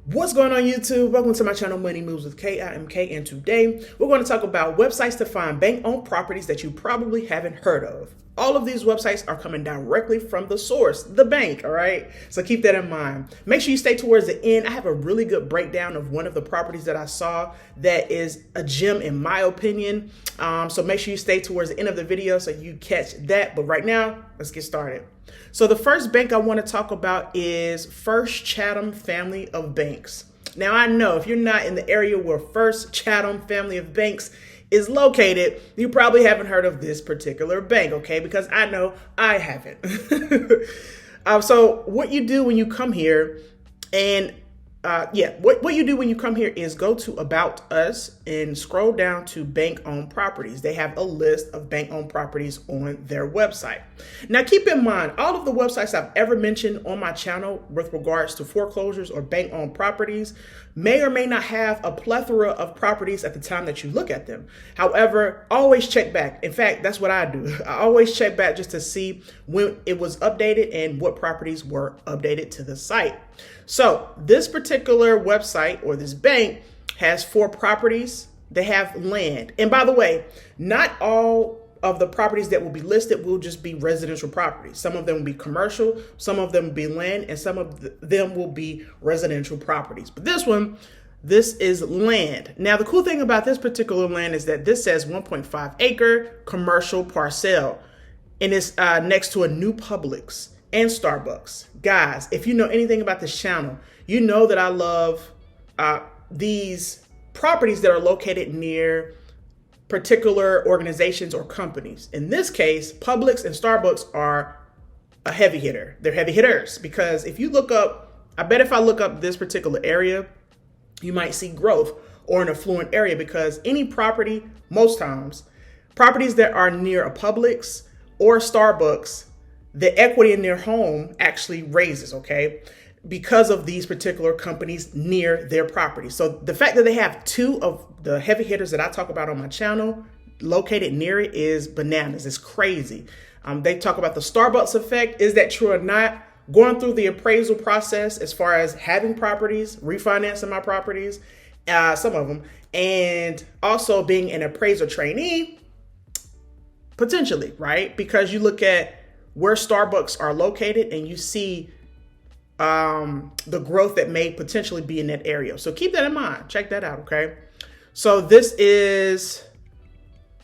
What's going on YouTube? Welcome to my channel Money Moves with K. I am K, and today we're going to talk about websites to find bank-owned properties that you probably haven't heard of. All of these websites are coming directly from the source, the bank, all right? So keep that in mind. Make sure you stay towards the end. I have a really good breakdown of one of the properties that I saw that is a gem in my opinion. So make sure you stay towards the end of the video so you catch that. But right now, let's get started. So the first bank I want to talk about is First Chatham Family of Banks. Now I know if you're not in the area where First Chatham Family of Banks is located, you probably haven't heard of this particular bank, okay? Because I know I haven't. So what you do when you come here and what you do when you come here is go to About Us and scroll down to bank-owned properties. They have a list of bank-owned properties on their website. Now, keep in mind, all of the websites I've ever mentioned on my channel with regards to foreclosures or bank-owned properties may or may not have a plethora of properties at the time that you look at them. However, always check back. In fact, that's what I do. I always check back just to see when it was updated and what properties were updated to the site. So this particular website or this bank has 4 properties. They have land. And by the way, not all of the properties that will be listed will just be residential properties. Some of them will be commercial, some of them will be land, and some of them will be residential properties. But this is land. Now, the cool thing about this particular land is that this says 1.5 acre commercial parcel, and it's next to a new Publix and Starbucks. Guys, if you know anything about this channel, you know that I love these properties that are located near particular organizations or companies. In this case, Publix and Starbucks are a heavy hitter. They're heavy hitters because if you look up, I bet if I look up this particular area, you might see growth or an affluent area because any property, most times, properties that are near a Publix or Starbucks, the equity in their home actually raises, okay? Because of these particular companies near their property. So the fact that they have 2 of the heavy hitters that I talk about on my channel located near it is bananas. It's crazy. They talk about the Starbucks effect. Is that true or not? Going through the appraisal process as far as having properties, refinancing my properties, some of them, and also being an appraiser trainee, potentially, right? Because you look at where Starbucks are located and you see the growth that may potentially be in that area. So keep that in mind. Check that out, okay? So this is,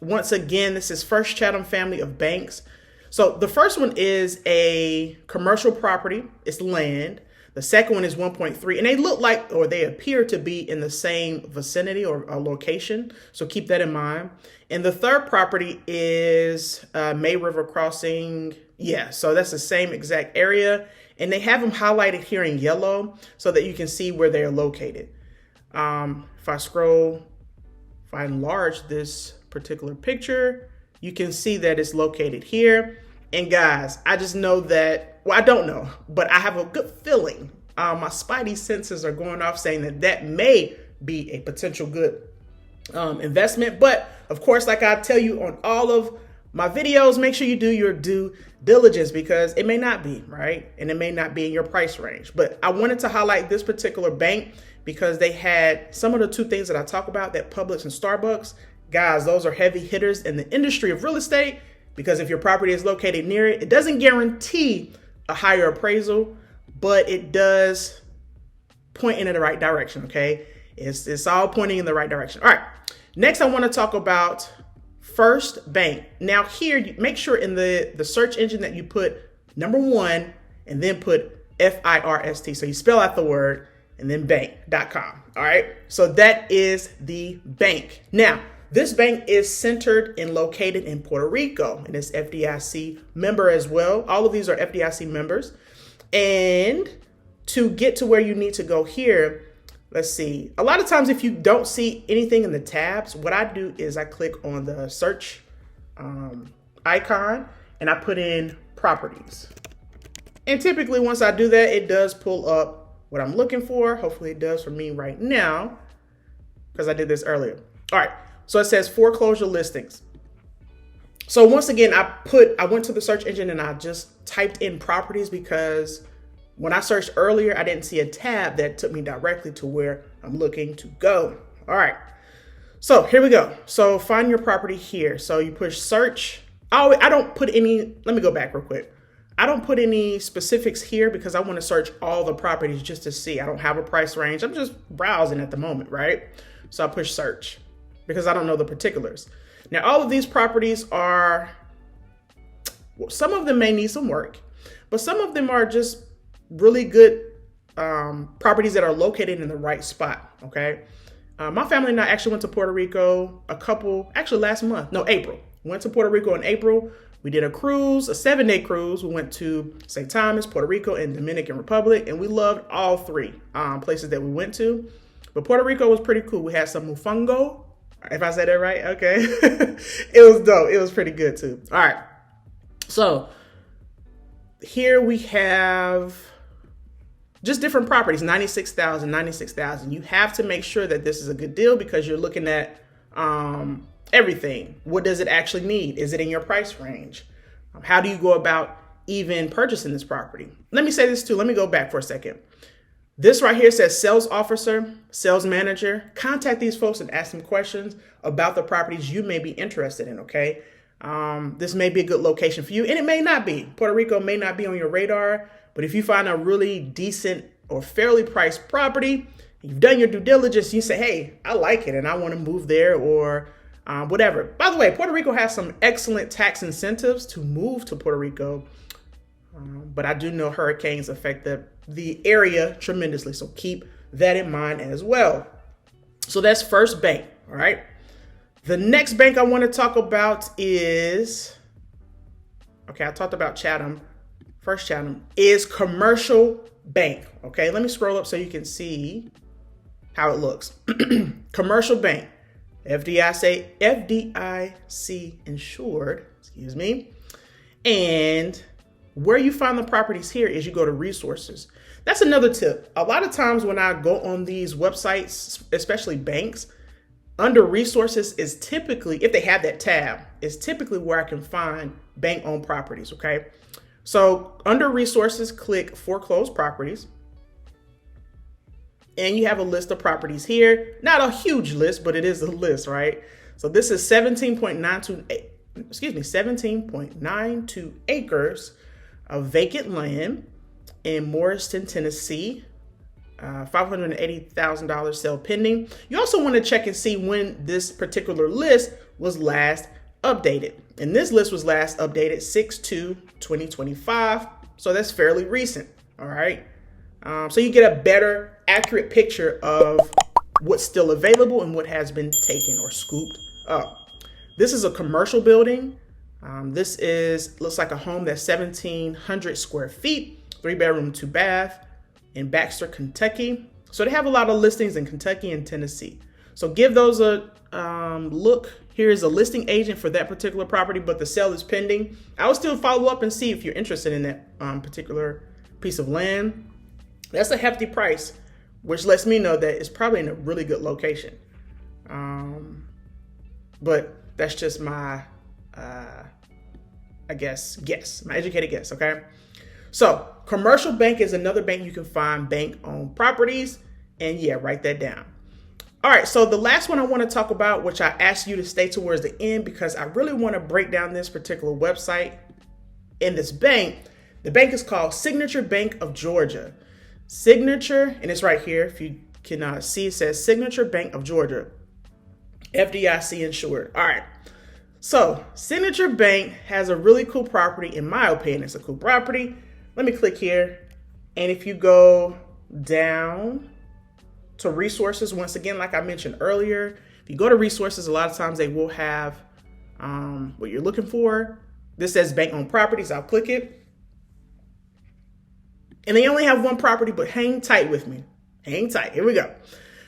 once again, this is First Chatham Family of Banks. So the first one is a commercial property. It's land. The second one is 1.3, and they look like, or they appear to be in the same vicinity or location. So keep that in mind. And the third property is May River Crossing. Yeah, so that's the same exact area. And they have them highlighted here in yellow so that you can see where they're located. If I enlarge this particular picture, you can see that it's located here. And guys, I just know that, well, I don't know, but I have a good feeling. My spidey senses are going off saying that that may be a potential good investment. But of course, like I tell you on all of my videos, make sure you do your due diligence because it may not be, right? And it may not be in your price range. But I wanted to highlight this particular bank because they had some of the 2 things that I talk about, that Publix and Starbucks. Guys, those are heavy hitters in the industry of real estate because if your property is located near it, it doesn't guarantee a higher appraisal, but it does point in the right direction, okay? It's all pointing in the right direction. All right, next I want to talk about First Bank. Now here, make sure in the search engine that you put number 1 and then put FIRST. So you spell out the word and then bank.com. All right, so that is the bank. Now, this bank is centered and located in Puerto Rico and it's FDIC member as well. All of these are FDIC members. And to get to where you need to go here, let's see. A lot of times if you don't see anything in the tabs, what I do is I click on the search icon and I put in properties. And typically once I do that, it does pull up what I'm looking for. Hopefully it does for me right now because I did this earlier. All right, so it says foreclosure listings. So once again, I went to the search engine and I just typed in properties because When I searched earlier, I didn't see a tab that took me directly to where I'm looking to go. All right, so here we go. So find your property here. So you push search. Oh, I don't put any, let me go back real quick. I don't put any specifics here because I want to search all the properties just to see. I don't have a price range. I'm just browsing at the moment, right? So I push search because I don't know the particulars. Now, all of these properties are, well, some of them may need some work, but some of them are just really good properties that are located in the right spot, okay? My family and I actually went to Puerto Rico April. Went to Puerto Rico in April. We did a cruise, a 7-day cruise. We went to St. Thomas, Puerto Rico, and Dominican Republic, and we loved all three places that we went to. But Puerto Rico was pretty cool. We had some mofongo, if I said that right, okay. It was dope. It was pretty good too. All right, so here we have just different properties, 96,000, 96,000. You have to make sure that this is a good deal because you're looking at everything. What does it actually need? Is it in your price range? How do you go about even purchasing this property? Let me say this too. Let me go back for a second. This right here says sales officer, sales manager. Contact these folks and ask them questions about the properties you may be interested in, okay? This may be a good location for you, and it may not be. Puerto Rico may not be on your radar, but if you find a really decent or fairly priced property, you've done your due diligence, you say, hey, I like it and I want to move there or whatever. By the way, Puerto Rico has some excellent tax incentives to move to Puerto Rico, but I do know hurricanes affect the area tremendously, so keep that in mind as well. So that's First Bank, all right? The next bank I want to talk about is, okay, I talked about Chatham. First Chatham is Commercial Bank, okay? Let me scroll up so you can see how it looks. Commercial Bank. FDIC insured, excuse me. And where you find the properties here is you go to resources. That's another tip. A lot of times when I go on these websites, especially banks, under resources is typically, if they have that tab, is typically where I can find bank-owned properties, okay? So under resources, click foreclosed properties. And you have a list of properties here. Not a huge list, but it is a list, right? So this is 17.92 acres of vacant land in Morriston, Tennessee. $580,000 sale pending. You also want to check and see when this particular list was last updated. And this list was last updated 6/2/2025. So that's fairly recent, all right? So you get a better, accurate picture of what's still available and what has been taken or scooped up. This is a commercial building. This looks like a home that's 1,700 square feet, 3-bedroom, 2-bath in Baxter, Kentucky. So they have a lot of listings in Kentucky and Tennessee. So give those a look. Here is a listing agent for that particular property, but the sale is pending. I will still follow up and see if you're interested in that particular piece of land. That's a hefty price, which lets me know that it's probably in a really good location. But that's just my, guess, my educated guess, okay? So Commercial Bank is another bank you can find bank-owned properties. And yeah, write that down. All right, so the last one I want to talk about, which I asked you to stay towards the end because I really want to break down this particular website and this bank. The bank is called Signature Bank of Georgia. Signature, and it's right here. If you can see, it says Signature Bank of Georgia, FDIC insured. All right. So Signature Bank has a really cool property. In my opinion, it's a cool property. Let me click here. And if you go down to resources, once again, like I mentioned earlier, if you go to resources, a lot of times they will have what you're looking for. This says bank-owned properties. I'll click it. And they only have one property, but hang tight with me. Hang tight. Here we go.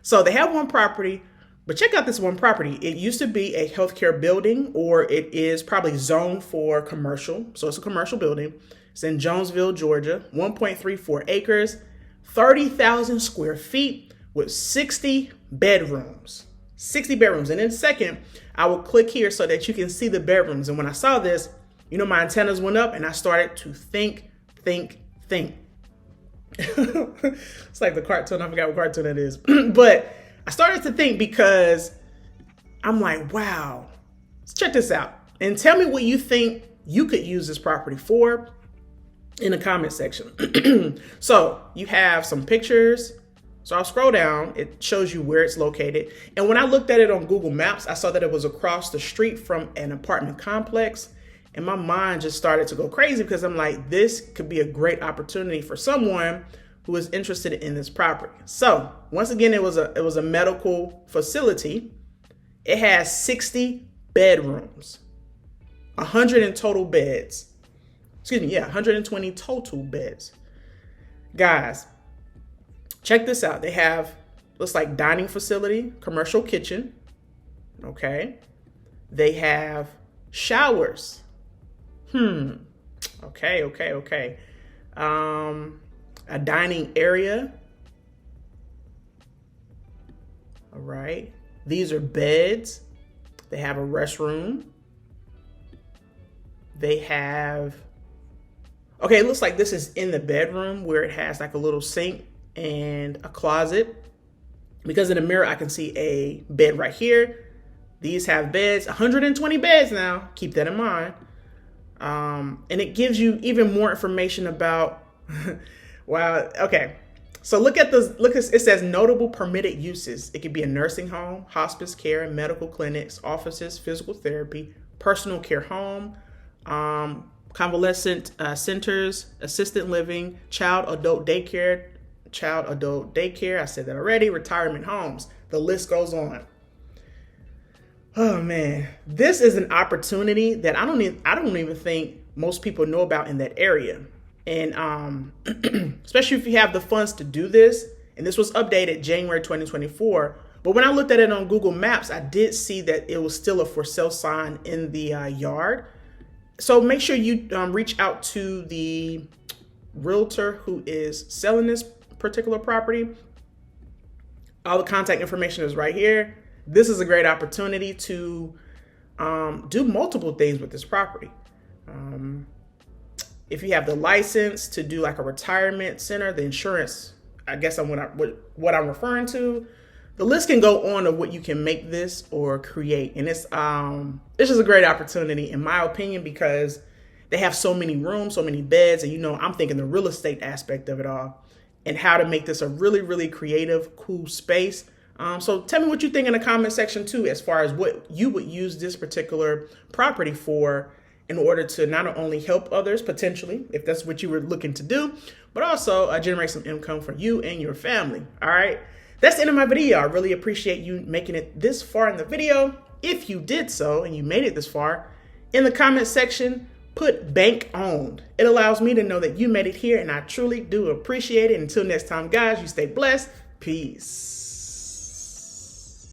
So they have one property, but check out this one property. It used to be a healthcare building, or it is probably zoned for commercial. So it's a commercial building. It's in Jonesville, Georgia, 1.34 acres, 30,000 square feet with 60 bedrooms. 60 bedrooms. And in a second, I will click here so that you can see the bedrooms. And when I saw this, my antennas went up and I started to think. It's like the cartoon. I forgot what cartoon that is. But I started to think because I'm like, wow, let's check this out. And tell me what you think you could use this property for in the comment section. So you have some pictures. So I'll scroll down. It shows you where it's located. And when I looked at it on Google Maps, I saw that it was across the street from an apartment complex. And my mind just started to go crazy because I'm like, this could be a great opportunity for someone who is interested in this property. So once again, it was a medical facility. It has 60 bedrooms, 100 in total beds. Excuse me, yeah, 120 total beds. Guys, check this out. They have, looks like dining facility, commercial kitchen. Okay. They have showers. Okay. A dining area. All right. These are beds. They have a restroom. They have, okay, it looks like this is in the bedroom where it has like a little sink and a closet. Because in the mirror, I can see a bed right here. These have beds, 120 beds now. Keep that in mind. And it gives you even more information about, wow, okay. So look at this, it says notable permitted uses. It could be a nursing home, hospice care, medical clinics, offices, physical therapy, personal care home, convalescent centers, assisted living, child adult daycare, I said that already, retirement homes. The list goes on. Oh man, this is an opportunity that I don't even think most people know about in that area. And especially if you have the funds to do this, and this was updated January 2024. But when I looked at it on Google Maps, I did see that it was still a for sale sign in the yard. So make sure you reach out to the realtor who is selling this particular property. All the contact information is right here. This is a great opportunity to do multiple things with this property. If you have the license to do like a retirement center, the insurance, I guess what I'm referring to, the list can go on of what you can make this or create. And it's just a great opportunity in my opinion, because they have so many rooms, so many beds. And I'm thinking the real estate aspect of it all and how to make this a really, really creative, cool space. So tell me what you think in the comment section too, as far as what you would use this particular property for in order to not only help others potentially, if that's what you were looking to do, but also generate some income for you and your family. All right. That's the end of my video. I really appreciate you making it this far in the video. If you did so and you made it this far, in the comment section, put bank owned. It allows me to know that you made it here, and I truly do appreciate it. Until next time, guys, you stay blessed. Peace.